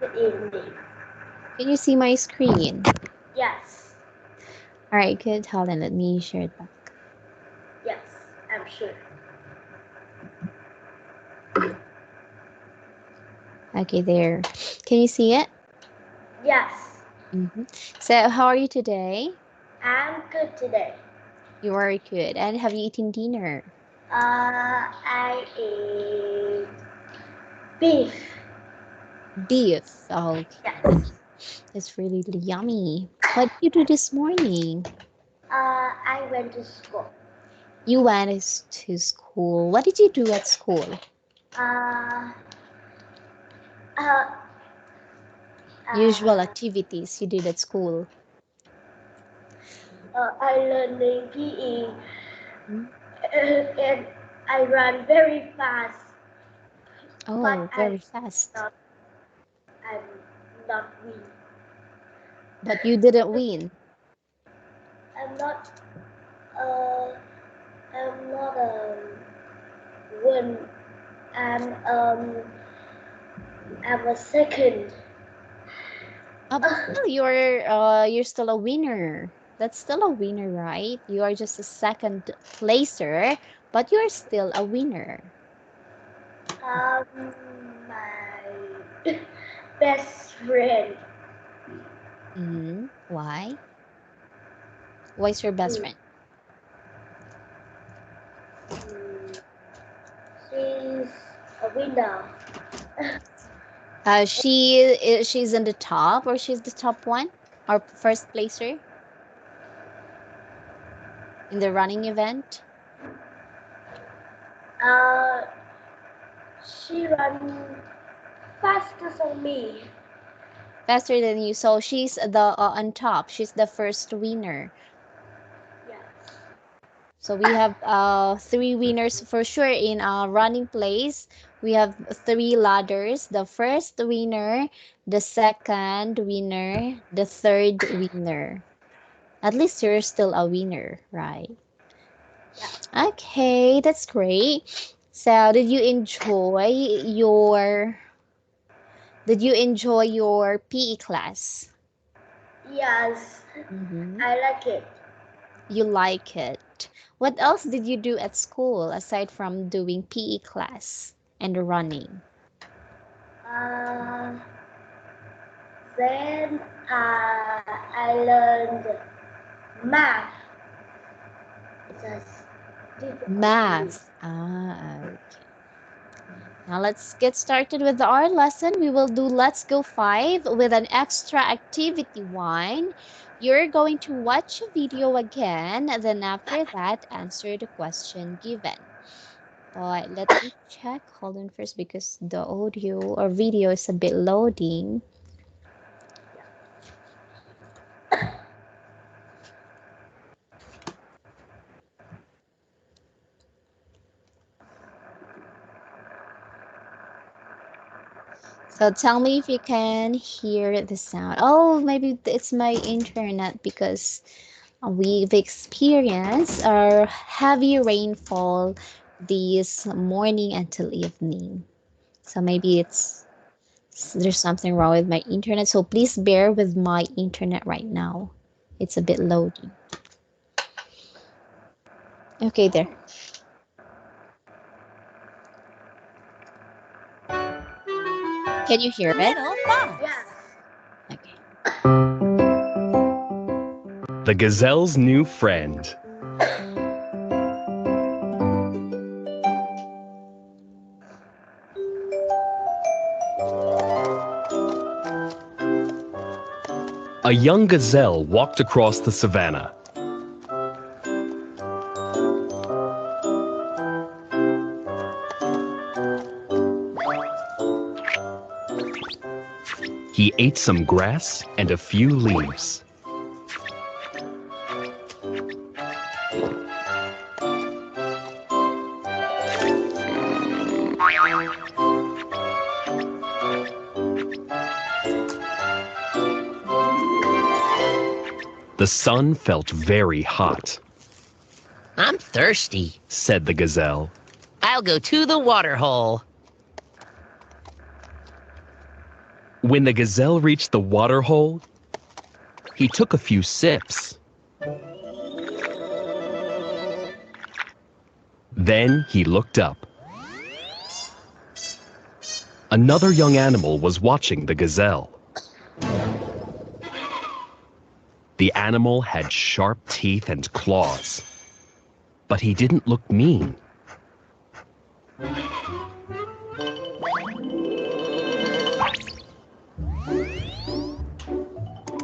Good evening. Can you see my screen? Yes. All right, good. Hold on, let me share it back. Yes, I'm sure. Okay, there. Can you see it? Yes. So, how are you today? I'm good today. You are good. And have you eaten dinner? I ate beef. Beef. Okay. Yes. That's really yummy. What did you do this morning? I went to school. You went to school. What did you do at school? Uh, uh, Usual uh, activities you did at school. I learning PE Hmm? and I run very fast, but Oh, very fast. not, I'm not win. But you didn't win. I'm not uh, I'm not win. I'm I'm a second. But still, you're still a winner. That's still a winner, right? You are just a second placer, but you're still a winner. My best friend. Why? Why's your best Mm, friend? mm, she's a winner. She's in the top, or she's the top one, or first placer in the running event. Uh, she run faster than me. Faster than you, so she's the on top. She's the first winner. Yes. So we have three winners for sure in our running place. We have three ladders. The first winner, the second winner, the third winner. At least you're still a winner, right? Yeah. Okay, that's great. So, did you enjoy your PE class? Yes. Mm-hmm. I like it. You like it. What else did you do at school aside from doing PE class and running? Uh, then I learned math. It's a difficult to me. Math. Okay. Now let's get started with our lesson. We will do Let's Go 5 with an extra activity 1. You're going to watch a video again, then after that, answer the question given. But let me check. Hold on first because the audio or video is a bit loading. So tell me if you can hear the sound. Oh, maybe it's my internet because we've experienced a heavy rainfall this morning until evening. So maybe there's something wrong with my internet. So please bear with my internet right now. It's a bit loading. Okay, there. Can you hear it? Little fox. Yes. Okay. The gazelle's new friend. A young gazelle walked across the savannah. He ate some grass and a few leaves. The sun felt very hot, I'm thirsty. said the gazelle. I'll go to the water hole. When the gazelle reached the water hole, he took a few sips. Then he looked up. Another young animal was watching the gazelle. The animal had sharp teeth and claws, but he didn't look mean.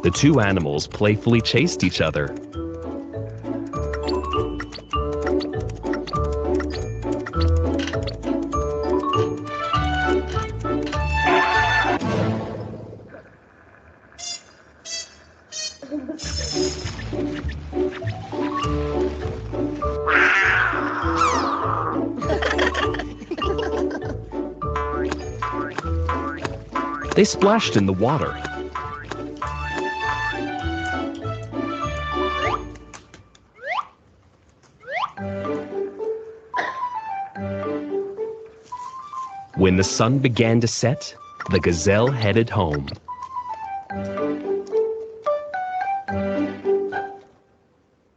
The two animals playfully chased each other. They splashed in the water. When the sun began to set, the gazelle headed home.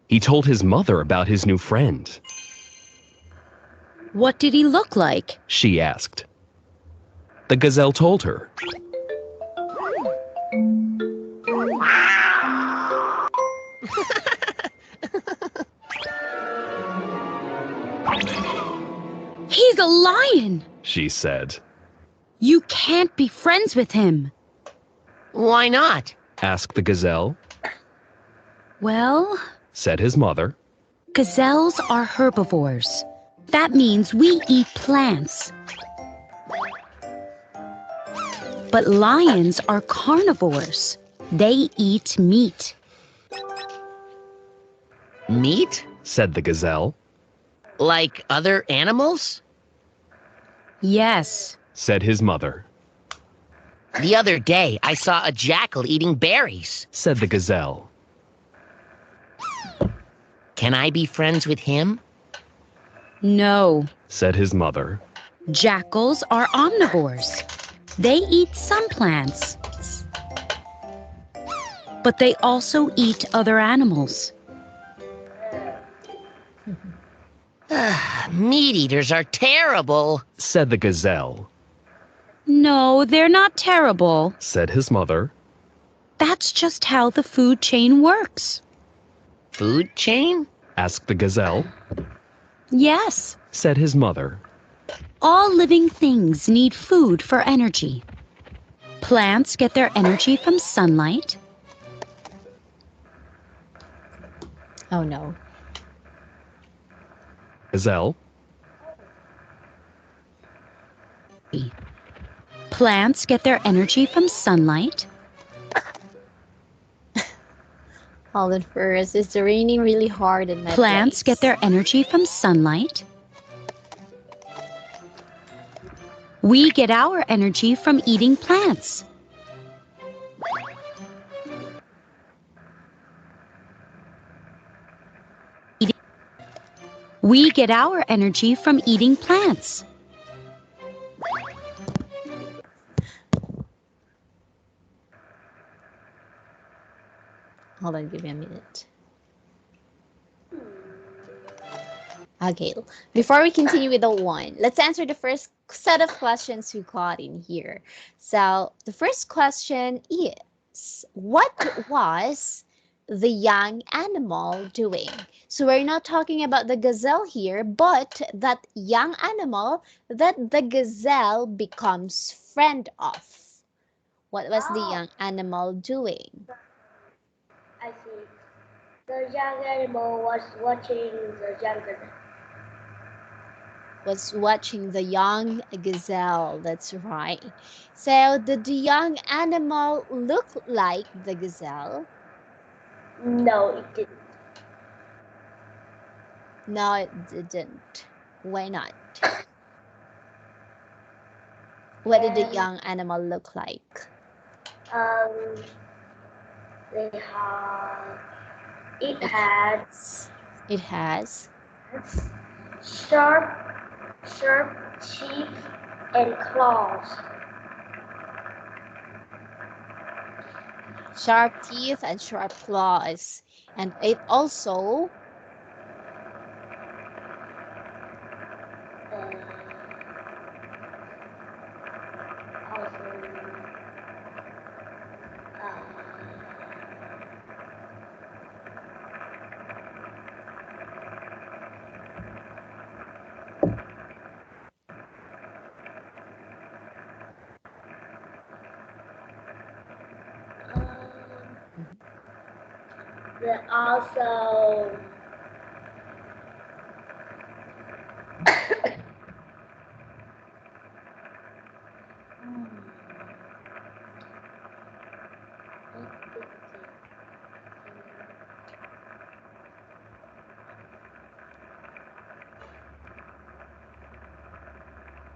He told his mother about his new friend. What did he look like? She asked. The gazelle told her. He's a lion! She said. You can't be friends with him. Why not? Asked the gazelle. Well, Said his mother. gazelles are herbivores. That means we eat plants. But lions are carnivores. They eat meat. Meat? Said the gazelle. Like other animals? Yes. Said his mother. The other day, I saw a jackal eating berries. Said the gazelle. Can I be friends with him? No. Said his mother. Jackals are omnivores. They eat some plants. But they also eat other animals. Meat eaters are terrible. Said the gazelle. No, they're not terrible. Said his mother. That's just how the food chain works. Food chain? Asked the gazelle. Yes. Said his mother. All living things need food for energy. Plants get their energy from sunlight. Oh no. Gazelle. Plants get their energy from sunlight. Hold it first. It's raining really hard in my Plants place. get their energy from sunlight. We get our energy from eating plants. We get our energy from eating plants. Hold on, give me a minute. Okay, before we continue with the one, let's answer the first set of questions we got in here. So the first question is, what was the young animal doing? So we're not talking about the gazelle here, but that young animal that the gazelle becomes friend of. What was the young animal doing? I see. The young animal was watching the young gazelle. Was watching the young gazelle. That's right. So did the young animal look like the gazelle? No, it didn't. No, it didn't. Why not? What did the young animal look like? They have. It had It has sharp teeth and claws. Sharp teeth and sharp claws. And it also, also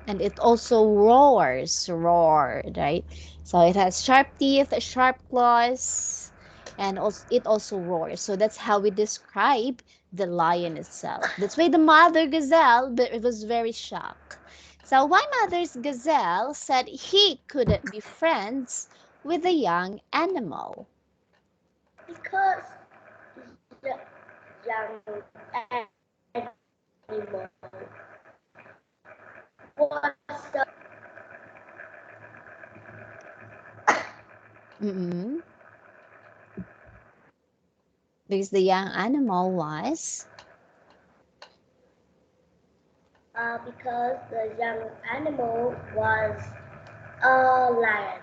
and it also roars, roar, right? So it has sharp teeth, sharp claws, and also it also roars. So that's how we describe the lion itself. That's why the mother gazelle, but it was very shocked. So why mother's gazelle said he couldn't be friends with a young animal? because the young animal was so Mm-mm. Because the young animal was because the young animal was a lion.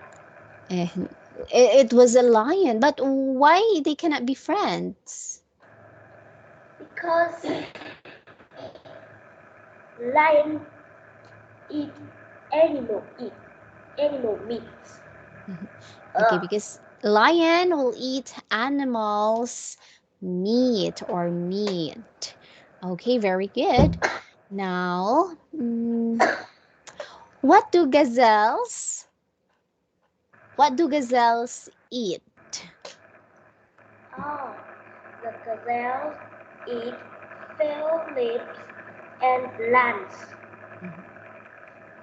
and it was a lion. But why they cannot be friends? Because lion eat animal meats. Okay, because lion will eat animals meat or meat. Okay, very good. Now, what do gazelles eat? Oh, the gazelles eat fell leaves and plants.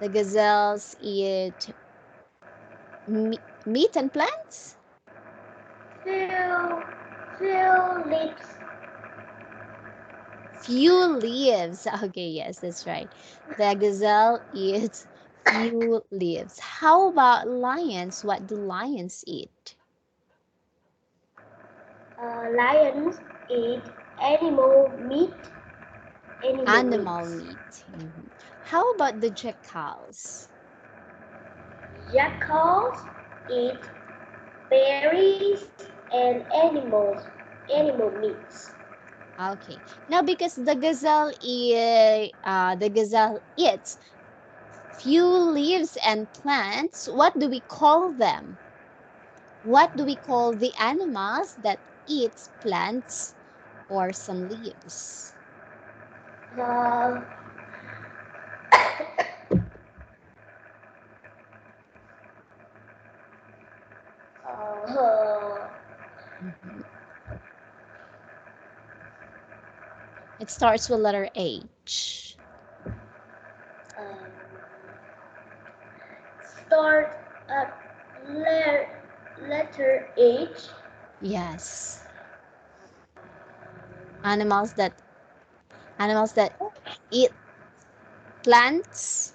The gazelles eat meat and plants? Fell leaves. Few leaves. Okay, yes, that's right. The gazelle eats few leaves. How about lions? What do lions eat? Lions eat animal meat. Animal Meats. meat. How about the jackals? Jackals eat berries and animal meats. Okay. Now, because the gazelle eats few leaves and plants, what do we call them? What do we call the animals that eats plants or some leaves? Uh, uh, Mhm. It starts with letter H. um, start at letter H. Yes. Animals that animals that eat plants,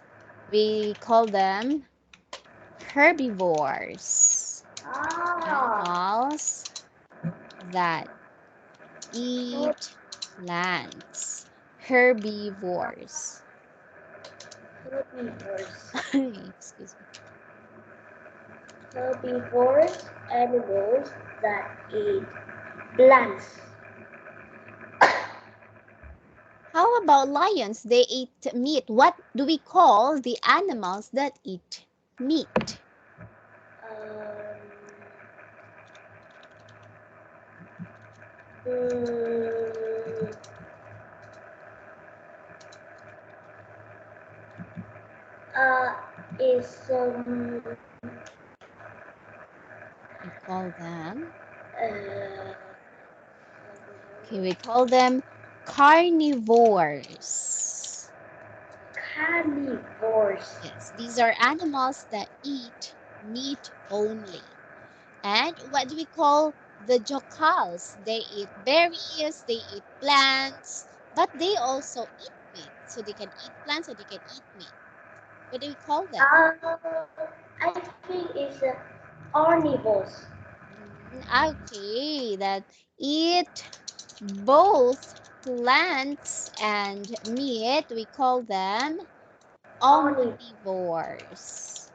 we call them herbivores. Ah, Animals that eat plants. Herbivores. herbivores. Excuse me. Herbivores, animals that eat plants. How about lions? They eat meat. What do we call the animals that eat meat? Um, mm, uh, is We call them, uh, okay, we call them carnivores. carnivores. Yes, these are animals that eat meat only. And what do we call the jackals? They eat berries, they eat plants, but they also eat meat. So they can eat plants or they can eat meat. What do we call them? I think it's omnivores. Okay, that eat both plants and meat. We call them Omnivores. omnivores.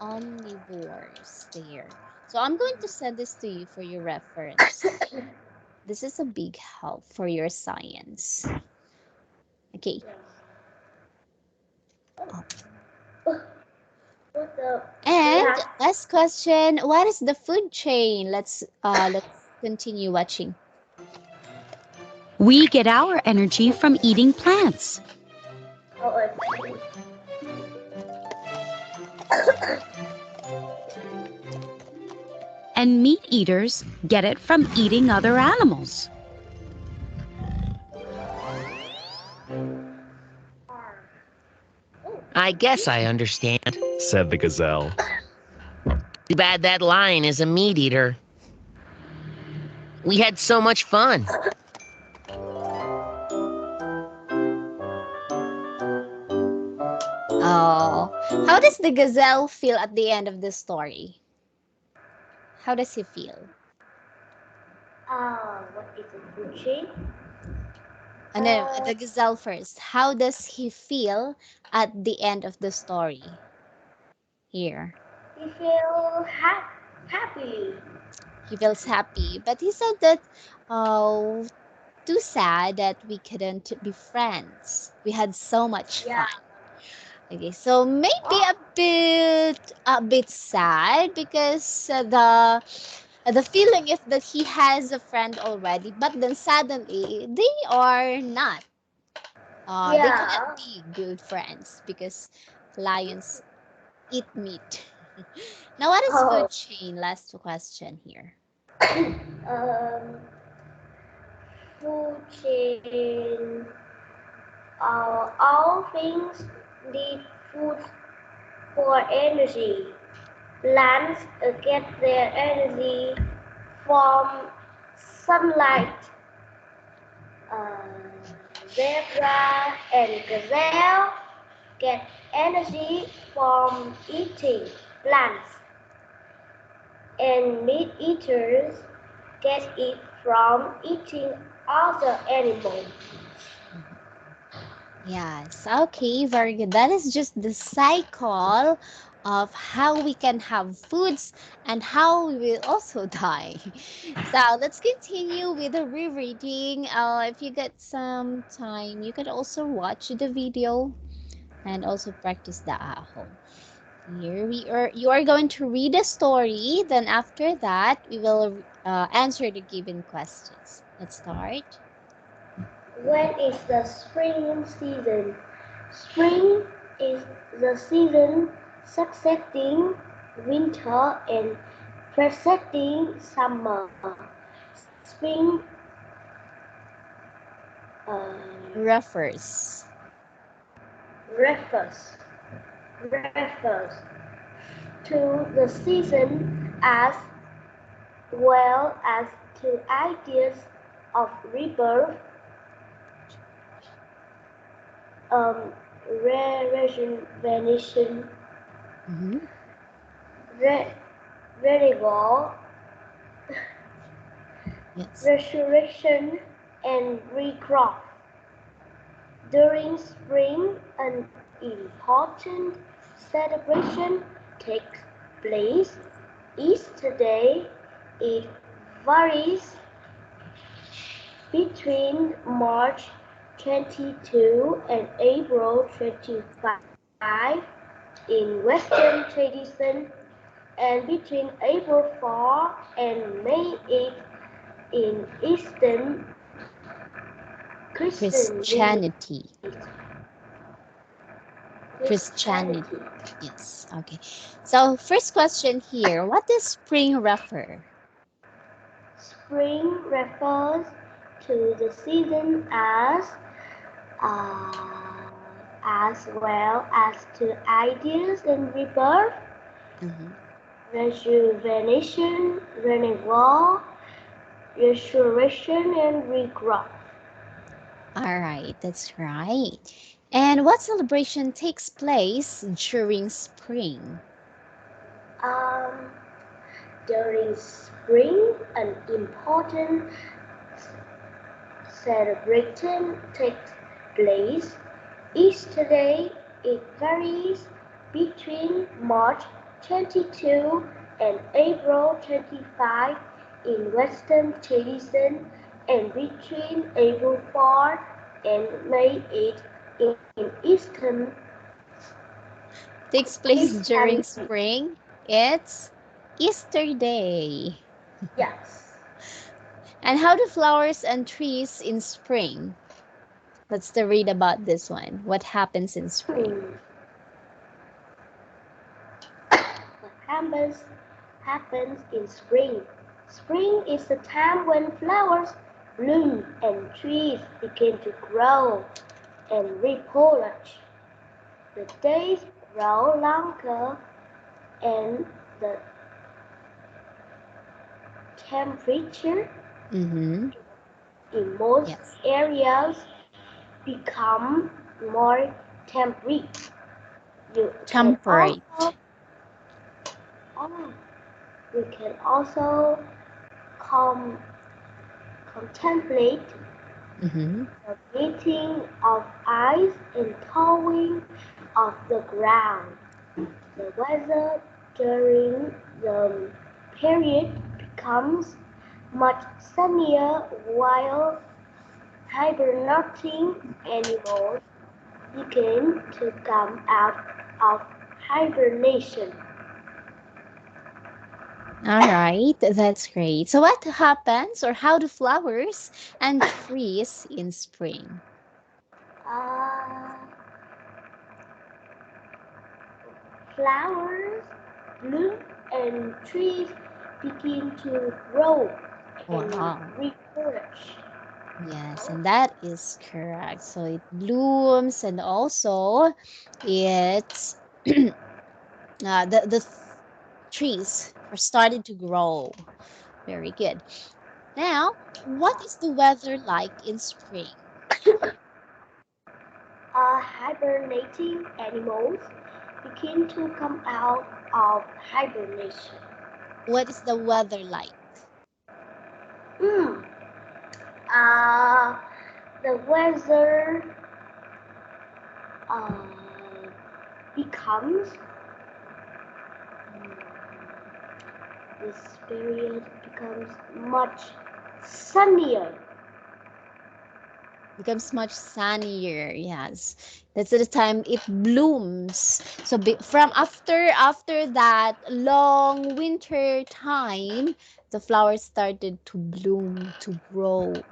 Omnivores there. So I'm going to send this to you for your reference. This is a big help for your science. Okay. Oh. What the And last? last question, what is the food chain? Let's continue watching. We get our energy from eating plants. Oh, And meat eaters get it from eating other animals. I guess I understand. said the gazelle. Too bad that lion is a meat eater. We had so much fun. Oh, how does the gazelle feel at the end of the story? How does he feel? what is a food chain? No, the gazelle first. How does he feel at the end of the story? Here. He feel happily. He feels happy, but he said that, oh, too sad that we couldn't be friends. We had so much Yeah. fun. Okay, so maybe Oh, a bit sad because the feeling is that he has a friend already, but then suddenly they are not. They cannot yeah. be good friends because lions eat meat. Now, what is food Oh, chain? Last question here. um, food chain. All things need food for energy. Plants get their energy from sunlight. Uh, Zebra and gazelle get energy from eating plants, and meat eaters get it from eating other animals. Yes, okay, very good. That is just the cycle of how we can have foods and how we will also die. So let's continue with the rereading. If you get some time, you can also watch the video and also practice that at home. Here we are. You are going to read a story. Then after that, we will answer the given questions. Let's start. When is the spring season? Spring is the season succeeding winter and preceding summer. Spring uh, Refers. refers refers to the season as well as to ideas of rebirth, um, rejuvenation, Mm-hmm. re- renewal, Yes. resurrection, and regrowth. During spring, an important celebration takes place. Easter Day, it varies between March 22 and April 25 in Western tradition, and between April 4 and May 8 in Eastern Christianity. Christianity. Christianity. Christianity. Yes. Okay. So first question here. What does spring refer? Spring refers to the season uh, as well as to ideas and rebirth. Mhm. rejuvenation, renewal, restoration, and regrowth. All right, that's right. And what celebration takes place during spring? Um, During spring, an important celebration takes place. Each it varies between March 22 and April 25 in Western tradition and between April 4 and May 8 in Eastern Takes place during Christianity. spring. It's Easter Day. Yes. And how do flowers and trees in spring? Let's read about this one. What happens in spring? Hmm. What happens in spring. Spring is the time when flowers bloom and trees begin to grow and reproduce. The days grow longer and the temperature Mm-hmm. in most Yes. areas become more temperate. You can Temperate. oh, you can also com- contemplate Mm-hmm. the melting of ice and thawing of the ground. The weather during the period becomes much sunnier while hibernating animals begin to come out of hibernation. All right, that's great. So, what happens or how do flowers and trees in spring? Uh, Flowers bloom and trees begin to grow and Wow. refresh. Yes, and that is correct. So it blooms and also it's the trees are starting to grow. Very good. Now, what is the weather like in spring? Hibernating animals begin to come out of hibernation. What is the weather like? Mm. Uh, the weather uh, becomes this period becomes much sunnier. Becomes much sunnier. Yes, that's the time it blooms. So from after that long winter time, the flowers started to bloom to grow.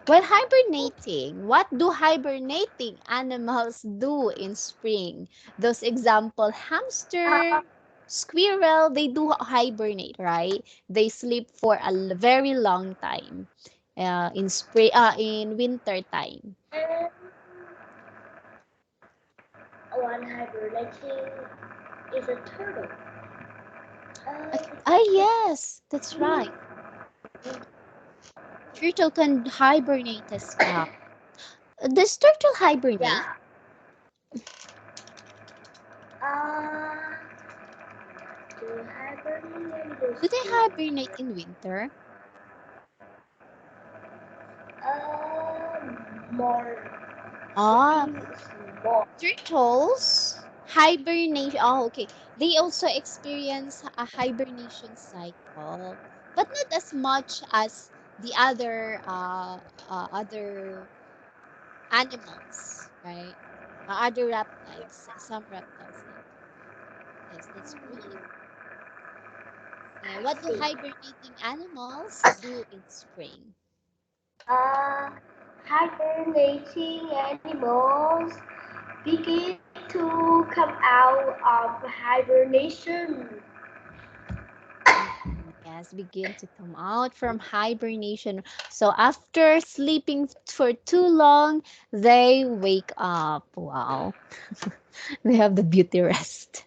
While hibernating, what do hibernating animals do in spring? Those example, hamster, Uh, squirrel, they do hibernate, right? They sleep for a very long time in spring, in winter time. and one hibernating is a turtle. Ah, yes, that's right. Turtle can hibernate as well. Does turtle hibernate? Yeah. Uh, to hibernate in the Do they spring. hibernate in winter? More Ah, sleeping more. turtles hibernation. Oh, okay. They also experience a hibernation cycle, but not as much as the other animals, right? Other reptiles. Some reptiles they do. Yes, that's great. And I what do see. hibernating animals do in spring? Uh, Hibernating animals begin to come out of hibernation. Yes, begin to come out from hibernation. So after sleeping for too long, they wake up. Wow. They have the beauty rest.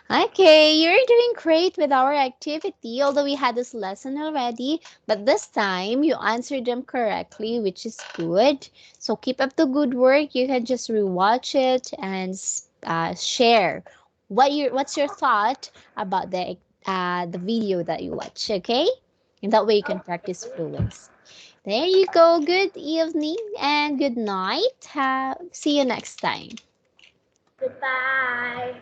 Okay, you're doing great with our activity, although we had this lesson already, but this time you answered them correctly, which is good. So keep up the good work. You can just rewatch it and share what's your thought about the video that you watch, okay? And that way you can practice fluency. There you go. Good evening and good night. See you next time. Goodbye.